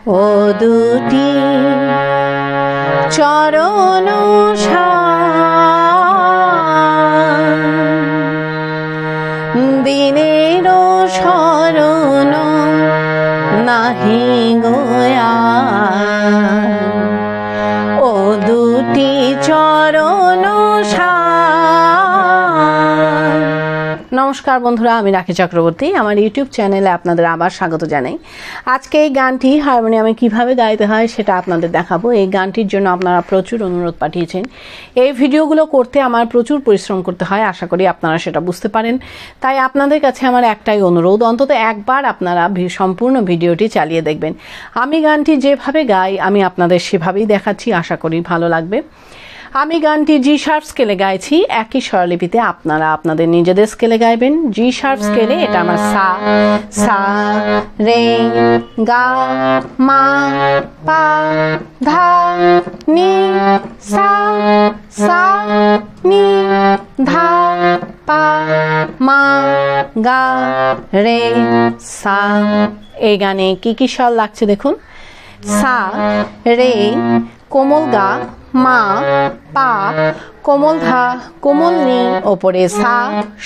ও দুটি চরণ দিনের শরণ নাহি গোয়া ও দুটি চরণ নমস্কার বন্ধুরা, আমি রাখি চক্রবর্তী। আমার ইউটিউব চ্যানেলে আপনাদের আবার স্বাগত জানাই। আজকে এই গানটি হারমোনিয়ামে কিভাবে গাইতে হয় সেটা আপনাদের দেখাবো। এই গানটির জন্য আপনারা প্রচুর অনুরোধ পাঠিয়েছেন। এই ভিডিওগুলো করতে আমার প্রচুর পরিশ্রম করতে হয়, আশা করি আপনারা সেটা বুঝতে পারেন। তাই আপনাদের কাছে আমার একটাই অনুরোধ, অন্তত একবার আপনারা সম্পূর্ণ ভিডিওটি চালিয়ে দেখবেন। আমি গানটি যেভাবে গাই আমি আপনাদের সেভাবেই দেখাচ্ছি, আশা করি ভালো লাগবে। আমি গানটি জি শার্প স্কেলে গাইছি, একই স্বরলিপিতে আপনারা আপনাদের নিজেদের স্কেলে গাইবেন। জি শার্প স্কেলে এটা আমার সা, সা রে গা মা পা ধা নি সা, সা নি ধা পা মা গা রে সা। এই গানে কি কি স্বর লাগছে দেখুন। সা রে কোমল গা, মা পা কোমল ধা কোমল নি, ওপরে সা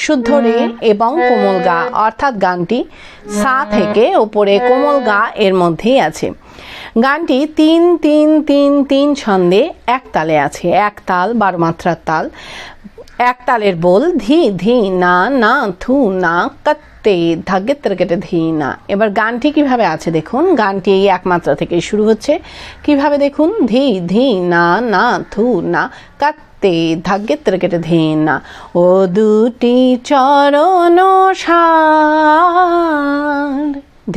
শুদ্ধ রে এবং কোমল গা, অর্থাৎ গানটি সা থেকে ওপরে কোমল গা এর মধ্যেই আছে। গানটি ৩-৩-৩-৩ ছন্দে এক তালে আছে, এক তাল 12 মাত্রার তাল। এক তালের বোল ধি ধি না না থু না কাত্তে ধাগেত্র কেটে ধি না। এবার গানটি কিভাবে আছে দেখুন। গানটি এই এক মাত্রা থেকে শুরু হচ্ছে, কিভাবে দেখুন। ধি ধি না না থু না কাত্তে ধাগেত্র কেটে ধি না। ও দুটি চরণ সার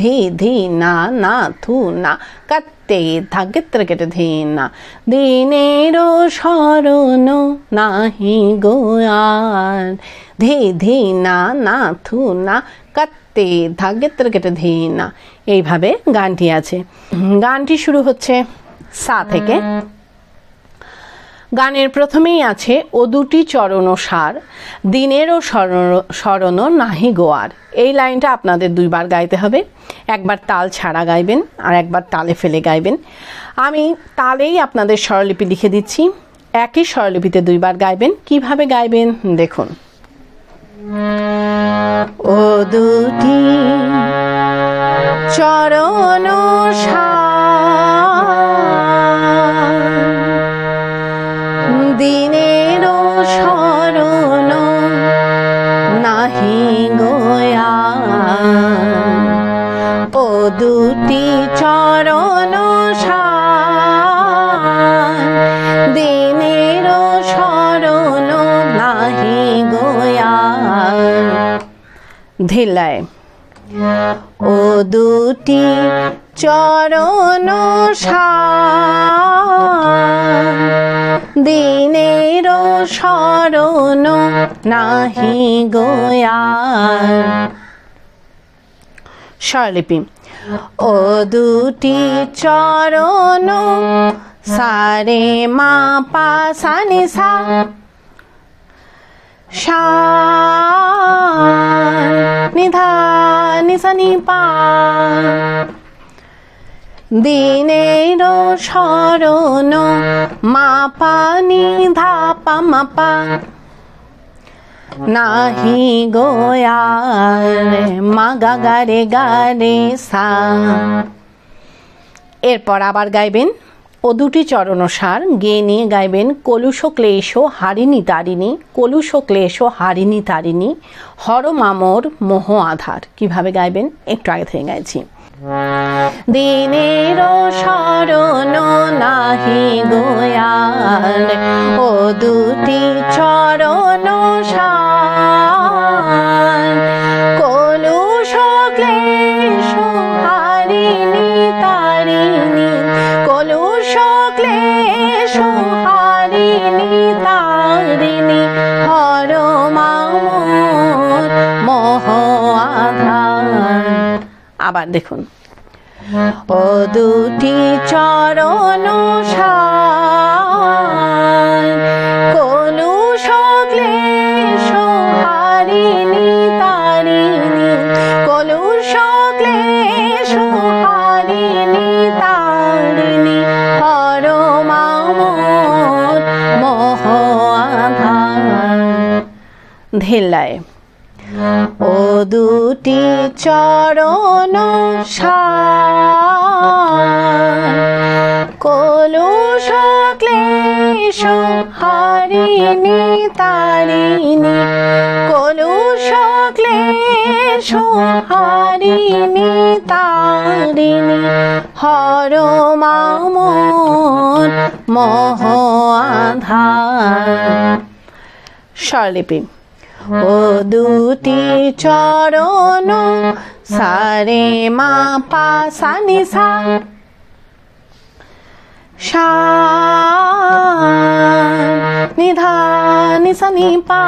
ধি ধি না না থু না কাত্তে ধাগেত্র কেটে ধি না। দিনের শরণ নাহি গোয়ার ধি ধি না না থু না কাত্তে ধাগেত্র কেটে ধি না। এইভাবে গানটি আছে। গানটি শুরু হচ্ছে সা থেকে। গানের প্রথমেই আছে ও দুটি চরণ সার দিনেরও শরণ নাহি গোয়ার। এই লাইনটা আপনাদের দুইবার গাইতে হবে, একবার তাল ছাড়া গাইবেন আর একবার তালে ফেলে গাইবেন। আমি তালেই আপনাদের স্বরলিপি লিখে দিচ্ছি, একই স্বরলিপিতে দুইবার গাইবেন। কিভাবে গাইবেন দেখুন। ও দুটি চরণ দিনের শরণ নাহি গোয়া ও দুটি চরণ দিনের শরণ নাহি গোয়া। ধিলায় ও দুটি চরণ দিনের শরণ নাহি গোয়া। স্বরলিপি ও দুটি চরণ সারে মা পা সা নি সা, সা নি ধা নি সা নি পা। দিনের শরণ মা পা নি ধা পা মা পা নাহি গোয়া মা গা গা রে সা। এরপর আবার গাইবেন ও দুটি চরণ সার, গেয়ে নিয়ে গাইবেন কলুষ ক্লেশ হারিনি তারিণী, কলুষ ক্লেশ হারিনি তারিণী, হর মামর মোহ আধার। কিভাবে গাইবেন একটু আগে থেকে গাইছি। দিনের শরণ নাহি গোয়ার ও দুটি চরণ সার কলুষ ক্লেশ হারিনি তারিণী, কলুষ ক্লেশ হারিনি তারিণী, হর মামর মোহ আধার। আবার দেখুন। ও দুটি চরণ সার কলুষ ক্লেশ হারিনি তারিণী, কলুষ ক্লেশ হারিনি তারিণী। ধেল্লায় ও দুটি চরণ সার কলুষ ক্লেশ হারিণী তারিণী কলুষ ক্লেশ হারিণী তারিণী হর মামন মোহ আধার। স্বরলিপি ও দুটি চরণ সারে মা পা সা নি সা নিধা নি সা নি পা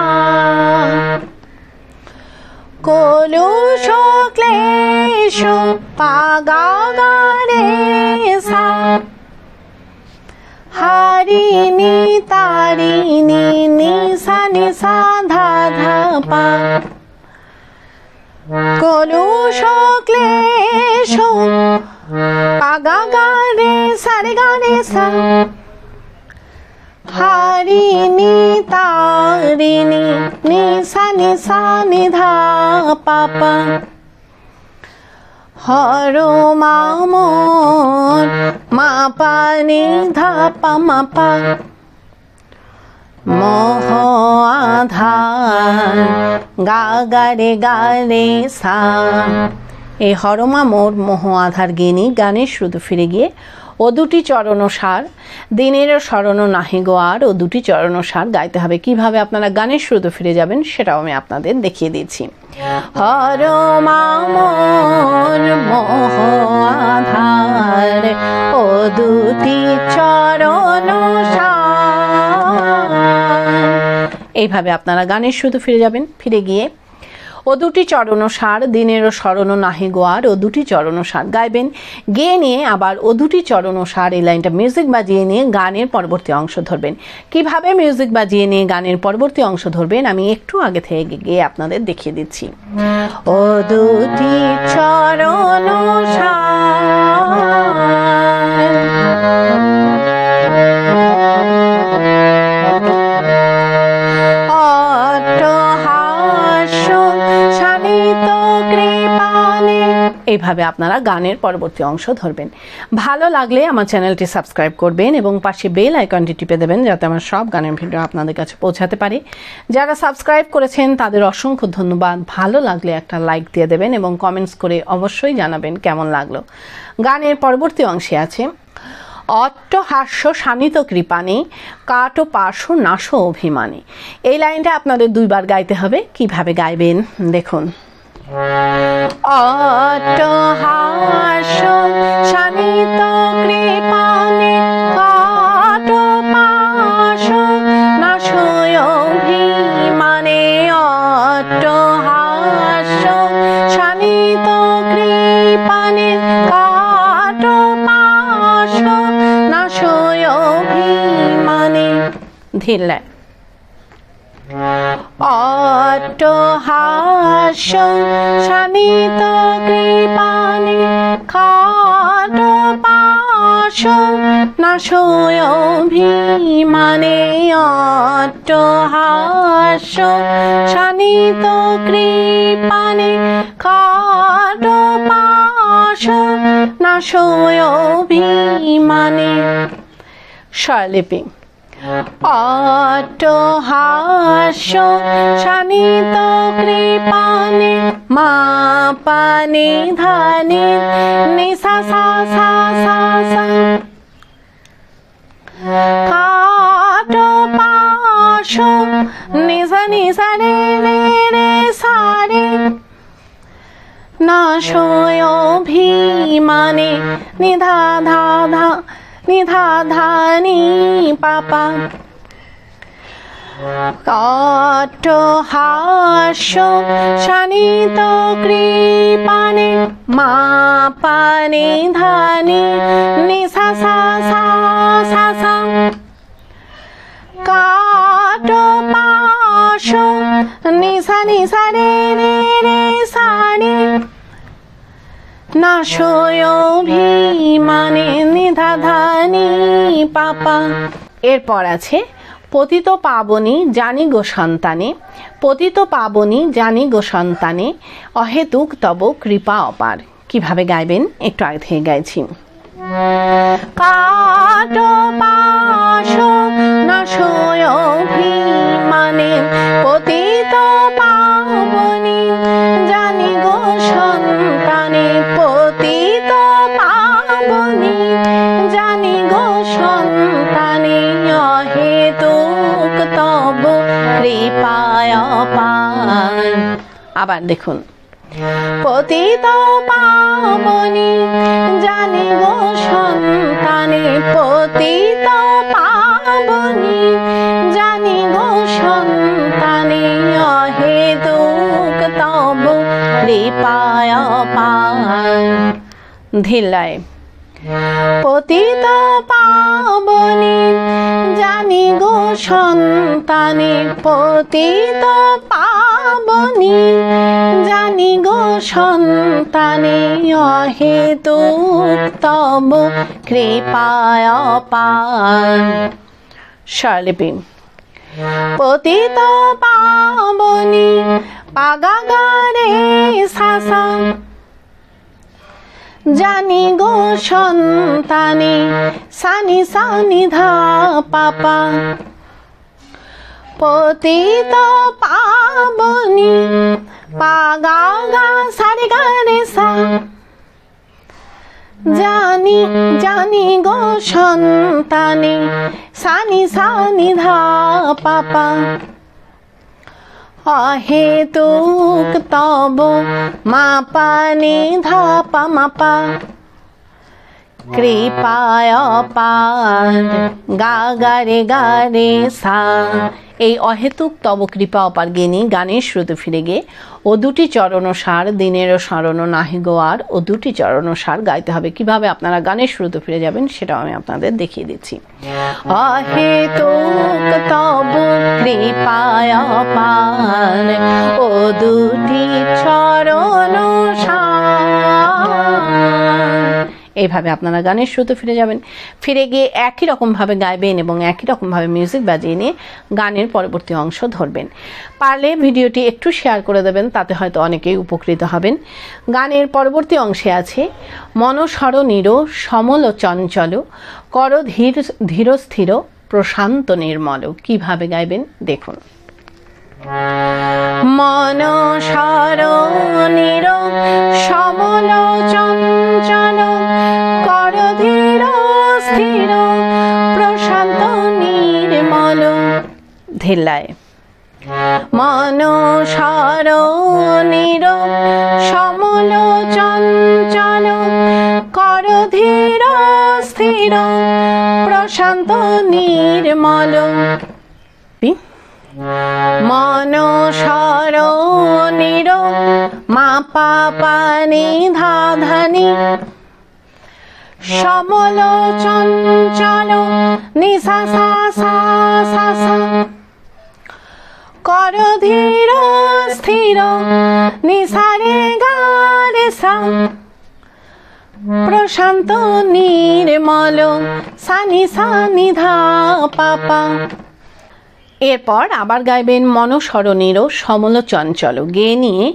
কলুষ ক্লেশ পা গা গা রে সা হারিণী তারিণী নি সা ধা ধা পা কলুষ ক্লেশ পা গা গা রে সা রে গা রে সা হারিণী তারিণী নি সা নি ধা পা পা হর মামন মা পা নি ধা পা মা পা মোহ আধার গা গা রে সা। এই হরমা মোর মোহ আধার গিনি গানের শুধু ফিরে গিয়ে ও দুটি চরণ সার দিনের স্মরণ নাহি গো আর ও দুটি চরণ সার গাইতে হবে। কিভাবে আপনারা গানের শুরুতে ফিরে যাবেন সেটাও আমি আপনাদের দেখিয়ে দিচ্ছি। হরমা মোর মোহ আধার ও দুটি চরণ সার, এইভাবে আপনারা গানের শুরুতে ফিরে যাবেন। ফিরে গিয়ে ও দুটি চরণ সার দিনেরও স্মরণ নাহি গোয়ার ও দুটি চরণ সার গাইবেন। গেয়ে নিয়ে আবার ও দুটি চরণ সার এই লাইনটা মিউজিক বাজিয়ে নিয়ে গানের পরবর্তী অংশ ধরবেন। কিভাবে মিউজিক বাজিয়ে নিয়ে গানের পরবর্তী অংশ ধরবেন আমি একটু আগে থেকে গিয়ে আপনাদের দেখিয়ে দিচ্ছি। ও দুটি চরণ এইভাবে আপনারা গানের পরবর্তী অংশ ধরবেন। ভালো লাগলে আমার চ্যানেলটি সাবস্ক্রাইব করবেন এবং পাশে বেল আইকনটি টিপে দেবেন যাতে আমার সব গানের ভিডিও আপনাদের কাছে পৌঁছাতে পারে। যারা সাবস্ক্রাইব করেছেন তাদের অসংখ্য ধন্যবাদ। ভালো লাগলে একটা লাইক দিয়ে দেবেন এবং কমেন্টস করে অবশ্যই জানাবেন কেমন লাগলো। গানের পরবর্তী অংশে আছে অট্টহাস্য শানিত কৃপাণী কাটো পার্শ্ব নাশ অভিমানী। এই লাইনটা আপনাদের দুইবার গাইতে হবে। কিভাবে গাইবেন দেখুন। অট্টহাস্য শানিত কৃপাণী কাটো পার্শ্ব নাশ অভিমানী। অট্টহাস্য শানিত কৃপাণী কাটো পার্শ্ব নাশ অভিমানী। ধীরে অট্টহাস্য শানিত কৃপাণী কাটো পার্শ্ব নাশ অভিমানী। অট্টহাস্য শানিত কৃপাণী কাটো পার্শ্ব নাশ অভিমানী। স্বরলিপি অট্টহাস্য শানিত কৃপাণী মা পা নি ধা নি নি সা সা সা সা সা কাটো পার্শ্ব নি সা রে রে রে সা রে নাশ অভিমানী। নিধা ধা ধা নিধা ধা নি পা পা। অট্টহাস্য শানিত কৃপাণী মা পা নি ধা নি নি সা সা সা সা সা কাটো পার্শ্ব নি সা রে রে রে সা রে নাশ অভিমানী। নিধা ধা নি পা পা। এরপর আছে পতিত পাবনী জানি গো সন্তানে পতিত পাবনি জানি গো সন্তানে অহেতুক তব কৃপা অপার। কিভাবে গাইবেন একটু আগে থেকে গাইছি। কাটো পাশ নাশয় অভিমানে পতিত পাবনি জানি গো সন্তানে পতিত পাবনি জানি গো সন্তানে অহেতুক তব কৃপায় অপার। আবার দেখুন, পতিত পাবনি জানি গো সন্তানে পতিত পাবনি জানি গো সন্তানে অহেতুক তব কৃপায় অপার। ধিল্লায় পতিত পাবনি জানি গো সন্তানে পতিত পাবনি জানি গো সন্তানে অহেতুক তব কৃপায় অপার। স্বরলিপি পতিত পাবনি পাগা গা রে সা সা জানি গো সন্তানে সানি সানি ধা পাপা পতিত পাবনি পাগা গা সারে গা রে সা জানি জানি গো সন্তানে সানি সানি ধা পাপা অহেতুক তব মাপা নি ধাপা মাপা কৃপায় অপার। গা গা রে সা। এই অহেতুক তব কৃপা অপার গেনি গানের শ্রুতে ফিরে গে ও দুটি চরণসার দিনেরও স্মরণ নাহি গোয়ার ও দুটি চরণসার গাইতে হবে। কিভাবে আপনারা গানের শ্রুতে ফিরে যাবেন সেটাও আমি আপনাদের দেখিয়ে দিচ্ছি। অহেতুক তব কৃপায় অপার ও দুটি চরণসার। এইভাবে আপনারা গানের শ্রুতে ফিরে যাবেন। ফিরে গিয়ে একই রকমভাবে গাইবেন এবং একই রকমভাবে মিউজিক বাজিয়ে নিয়ে গানের পরবর্তী অংশ ধরবেন। পারলে ভিডিওটি একটু শেয়ার করে দেবেন, তাতে হয়তো অনেকেই উপকৃত হবেন। গানের পরবর্তী অংশে আছে মনসর নির সমল চঞ্চল কর ধীর স্থির প্রশান্ত নির্মল। কিভাবে গাইবেন দেখুন। মনসর নির সমল চঞ্চল কর ধীর স্থির প্রশান্ত নির্মল। ধিল্লায় মনসর নির সমল চঞ্চল কর ধীর স্থির প্রশান্ত নির্মল। মনসর নির মা পা নি ধা ধানি সমল চঞ্চল নি সা সা সা সা সা কর ধীর স্থির নি সা রে গা রে সা প্রশান্ত নির্মল সানি সানি ধা পাপা। এরপর আবার গাইবেন মনসর নির সমল চঞ্চল। গেয়ে নিয়ে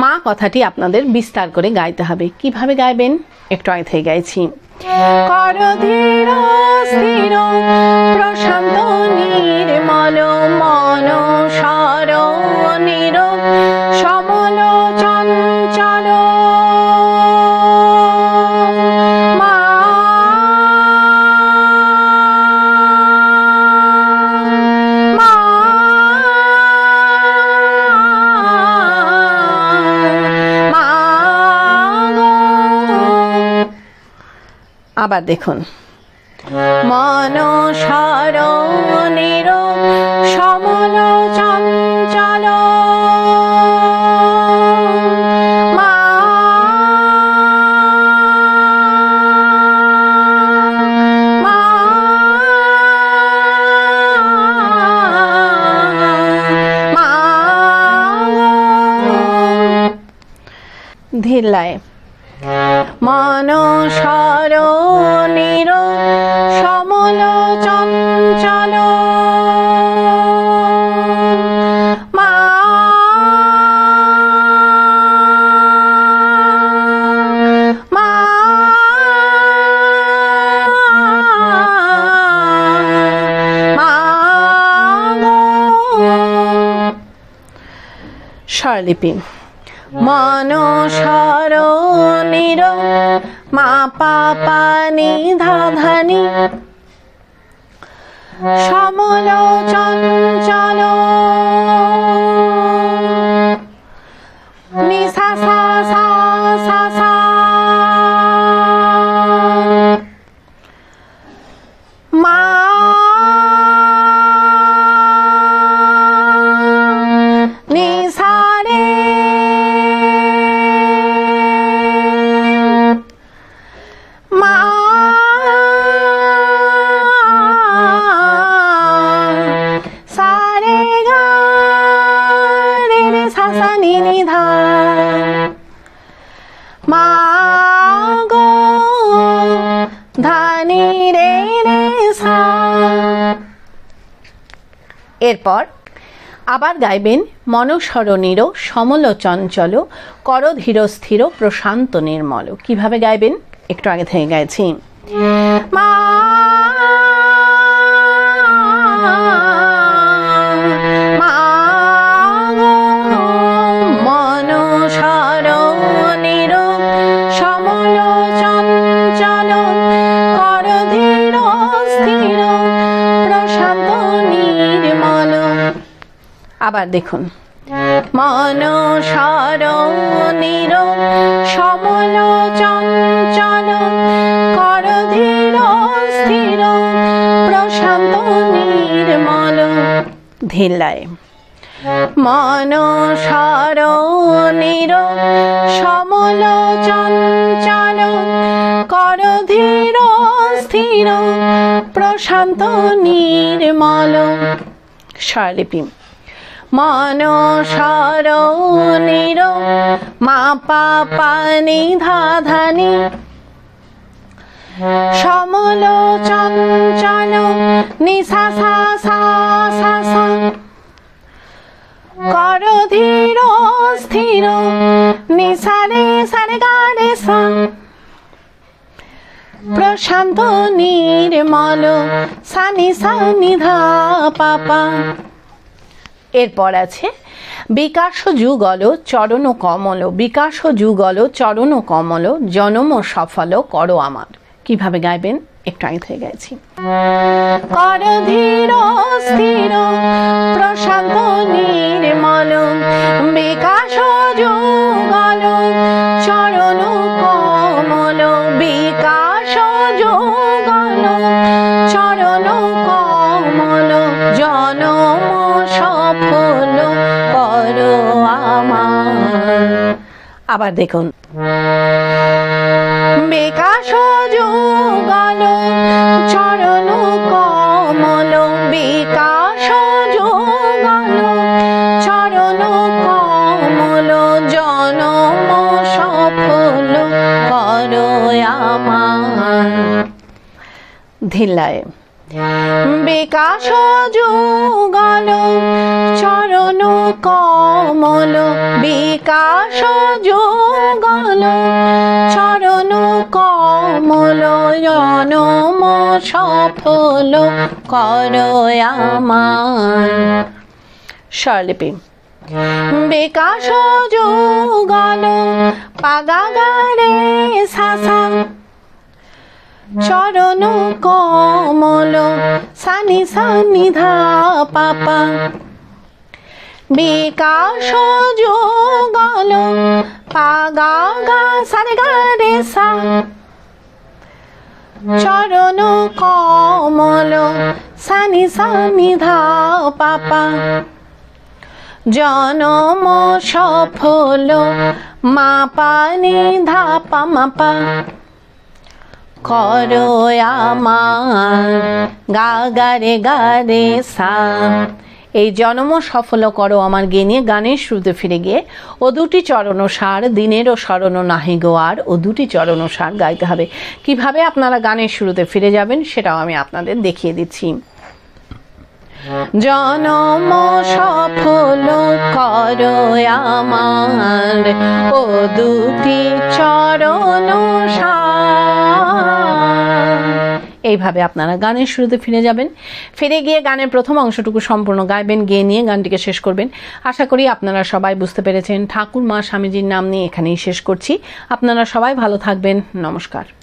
মা কথাটি আপনাদের বিস্তার করে গাইতে হবে। কিভাবে গাইবেন একটু আগে থেকে গাইছি। কর ধীর স্থির প্রশান্ত নির্মল মনসর নির সমল চঞ্চল আবার দেখুন। মনসর নির সমল চঞ্চল মা মা মা ধিল্লায় মনসর নির সমল চঞ্চল মা স্বরলিপি মন সরণির মা পা পা নি ধা ধা নি সমল চঞ্চল নি সা সা সা সা সা মা নি সা রে মা সা রে গা রে রে সা সা নি নি ধা মা গো ধা নি রে রে সা। এরপর আবার গাইবেন মনসরণীর সমল চঞ্চল কর ধীর স্থির প্রশান্ত নির্মল। কিভাবে গাইবেন একটু আগে থেকে গাইছি। মা মনসরণীর সমল চঞ্চল কর ধীর স্থির প্রশান্ত নির্মল। আবার দেখুন মনসরণীর সমল চঞ্চল কর ধীর স্থির প্রশান্ত নির্মল। ধিল্লায় মনসরণীর সমল চঞ্চল কর ধীর স্থির প্রশান্ত নির্মল। স্বরলিপি মনসরণীর মা পা পা নি ধা ধা নি সমল চঞ্চল নি সা সা সা সা সা কর ধীর স্থির নি সা রে গা রে সা প্রশান্ত নির্মল সা নি ধা পা পা। এরপর আছে বিকাশ যুগল চরণ কমল বিকাশ যুগল চরণ কমল জনম সফল করো আমার। কিভাবে গাইবেন একটু আগে থেকে গাইছি। কর ধীর স্থির প্রশান্ত নির্মল বিকাশ যুগল চরণ কমল বিকাশ যুগল চরণ কমল জনম সফল করো আমার। আবার দেখুন বিকাশ যুগল চরণ কমল বিকাশ যুগল চরণ কমল জনম সফল করো আমার। ধিল্লায় বিকাশ যুগল চরণ কমল বিকাশ যুগল চরণ কমল জনম সফল করো আমার। স্বরলিপি বিকাশ যুগল পাগা গা রে সা সা চরণ কমল সানি সানি ধা পা পা বিকাশ যুগল পাগা গা সা রে গা রে সা চরণ কমল সানি সানি ধা পা পা জনম সফল মা পা নি ধা পা মা পা করো আমার গা গা রে সা। এই জন্ম সফল করো আমার গে নিয়ে গানের শুরুতে ফিরে গিয়ে ও দুটি চরণসার দিনেরও স্মরণ নাহি গো আর ও দুটি চরণসার গাইতে হবে। কিভাবে আপনারা গানের শুরুতে ফিরে যাবেন সেটাও আমি আপনাদের দেখিয়ে দিচ্ছি। জনম সফল করো আমার ও দুটি চরণসার। এইভাবে আপনারা গানের শুরুতে ফিরে যাবেন, ফিরে গিয়ে গানের প্রথম অংশটুকু সম্পূর্ণ গাইবেন, গেয়ে নিয়ে গানটিকে শেষ করবেন। আশা করি আপনারা সবাই বুঝতে পেরেছেন। ঠাকুর মা স্বামীজির নাম নিয়ে এখানেই শেষ করছি। আপনারা সবাই ভালো থাকবেন। নমস্কার।